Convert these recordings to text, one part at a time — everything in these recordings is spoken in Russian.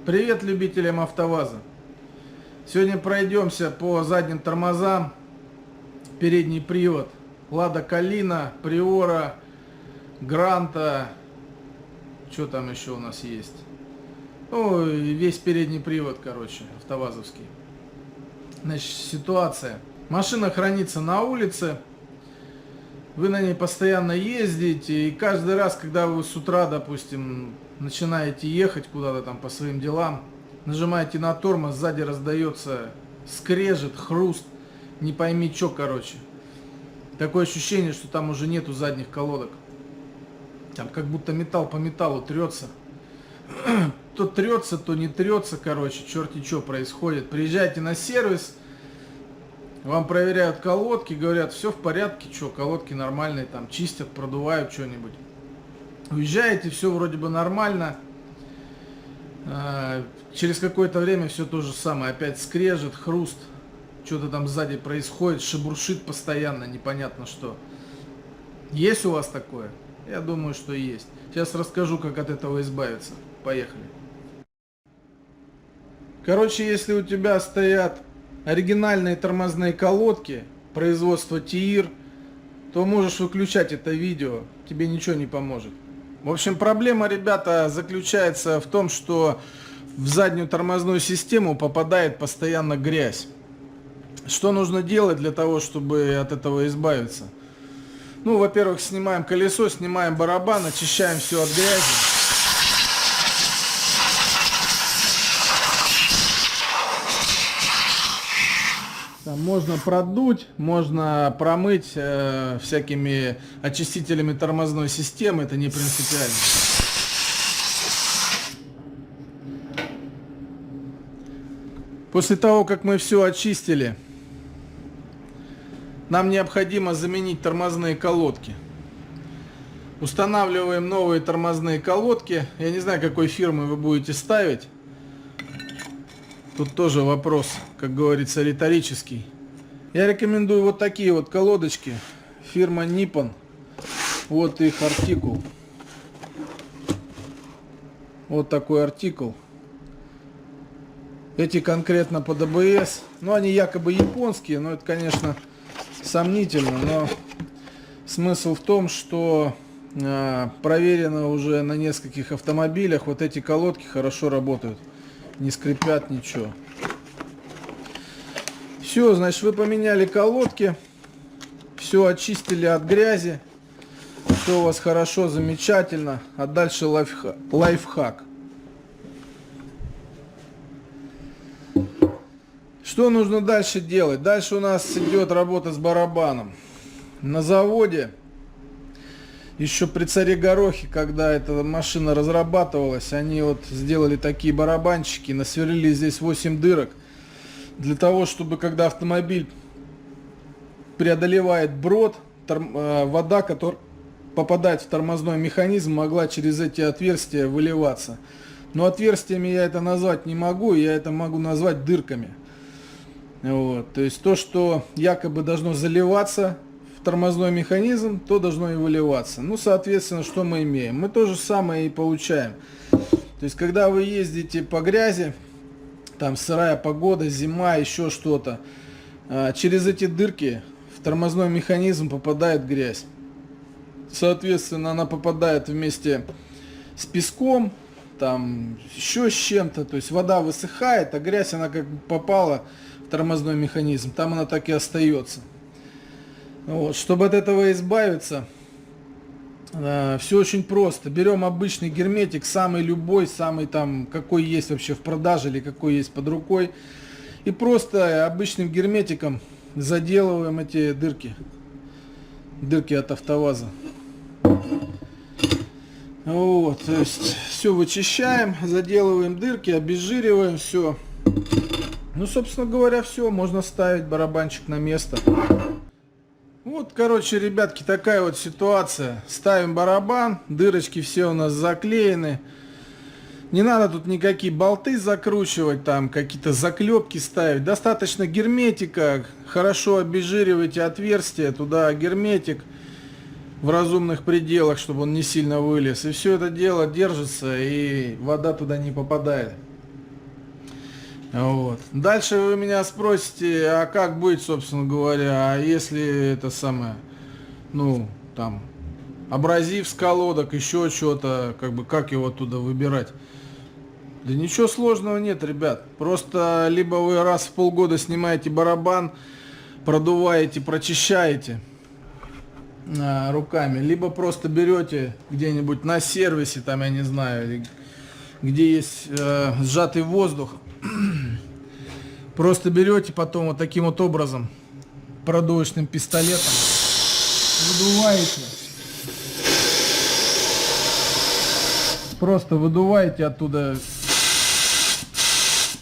Привет любителям АвтоВАЗа! Сегодня пройдемся по задним тормозам. Передний привод Лада Калина, Приора, Гранта. Что там еще у нас есть? Ну, и весь передний привод, короче, автовазовский. Значит, ситуация. Машина хранится на улице. Вы на ней постоянно ездите. И каждый раз, когда вы с утра, допустим, начинаете ехать куда-то там по своим делам, нажимаете на тормоз, сзади раздается скрежет, хруст, не пойми что, короче. Такое ощущение, что там уже нету задних колодок. Там как будто металл по металлу трется. То трется, то не трется, короче, черти что происходит. Приезжайте на сервис, вам проверяют колодки, говорят, все в порядке, что, колодки нормальные, там чистят, продувают что-нибудь. Уезжаете, все вроде бы нормально. Через какое-то время все то же самое. Опять скрежет, хруст. Что-то там сзади происходит, шебуршит постоянно, непонятно что. Есть у вас такое? Я думаю, что есть. Сейчас расскажу, как от этого избавиться. Поехали. Короче, если у тебя стоят оригинальные тормозные колодки производства ТИИР, то можешь выключать это видео, тебе ничего не поможет. В общем, проблема, ребята, заключается в том, что в заднюю тормозную систему попадает постоянно грязь. Что нужно делать для того, чтобы от этого избавиться? Ну, во-первых, снимаем колесо, снимаем барабан, очищаем все от грязи. Там можно продуть, можно промыть всякими очистителями тормозной системы, это не принципиально. После того, как мы все очистили, нам необходимо заменить тормозные колодки. Устанавливаем новые тормозные колодки. Я не знаю, какой фирмы вы будете ставить. Тут тоже вопрос, как говорится, риторический. Я рекомендую вот такие вот колодочки. Фирма Nippon. Вот их артикул. Вот такой артикул. Эти конкретно под АБС. Ну, они якобы японские, но это, конечно, сомнительно. Но смысл в том, что проверено уже на нескольких автомобилях. Вот эти колодки хорошо работают. Не скрипят ничего. Все, значит, вы поменяли колодки. Все очистили от грязи. Все у вас хорошо, замечательно. А дальше лайфхак. Что нужно дальше делать? Дальше у нас идет работа с барабаном. На заводе, еще при царе Горохе, когда эта машина разрабатывалась, они вот сделали такие барабанчики, насверлили здесь 8 дырок, для того, чтобы когда автомобиль преодолевает брод, вода, которая попадает в тормозной механизм, могла через эти отверстия выливаться. Но отверстиями я это назвать не могу, я это могу назвать дырками. Вот. То есть то, что якобы должно заливаться в тормозной механизм, то должно и выливаться. Ну, соответственно, что мы имеем? Мы то же самое и получаем. То есть, когда вы ездите по грязи, там сырая погода, зима, еще что-то, через эти дырки в тормозной механизм попадает грязь. Соответственно, она попадает вместе с песком, там еще с чем-то. То есть вода высыхает, а грязь, она как попала в тормозной механизм, там она так и остается. Вот. Чтобы от этого избавиться, все очень просто. Берем обычный герметик, самый любой, самый там, какой есть вообще в продаже или какой есть под рукой. И просто обычным герметиком заделываем эти дырки. Дырки от АвтоВАЗа. Вот, то есть все вычищаем, заделываем дырки, обезжириваем все. Ну, собственно говоря, все, можно ставить барабанчик на место. Вот, короче, ребятки, такая вот ситуация. Ставим барабан, дырочки все у нас заклеены. Не надо тут никакие болты закручивать, там какие-то заклепки ставить. Достаточно герметика, хорошо обезжиривайте отверстие, туда герметик в разумных пределах, чтобы он не сильно вылез. И все это дело держится, и вода туда не попадает. Вот. Дальше вы меня спросите, а как быть, собственно говоря, а если это самое, ну, там, абразив с колодок, еще что-то, как бы, как его оттуда выбирать? Да ничего сложного нет, ребят. Просто либо вы раз в полгода снимаете барабан, продуваете, прочищаете руками, либо просто берете где-нибудь на сервисе, там, я не знаю, где есть сжатый воздух, просто берете потом вот таким вот образом продувочным пистолетом, выдуваете, просто выдуваете оттуда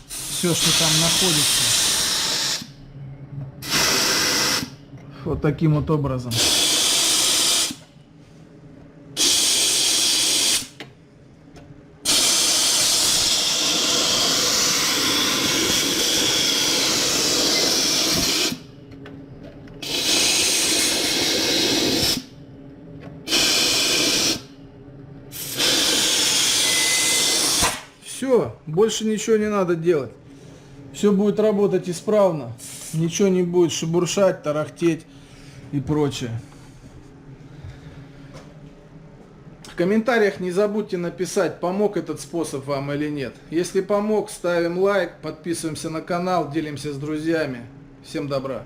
все, что там находится, вот таким вот образом. Все, больше ничего не надо делать. Все будет работать исправно. Ничего не будет шебуршать, тарахтеть и прочее. В комментариях не забудьте написать, помог этот способ вам или нет. Если помог, ставим лайк, подписываемся на канал, делимся с друзьями. Всем добра.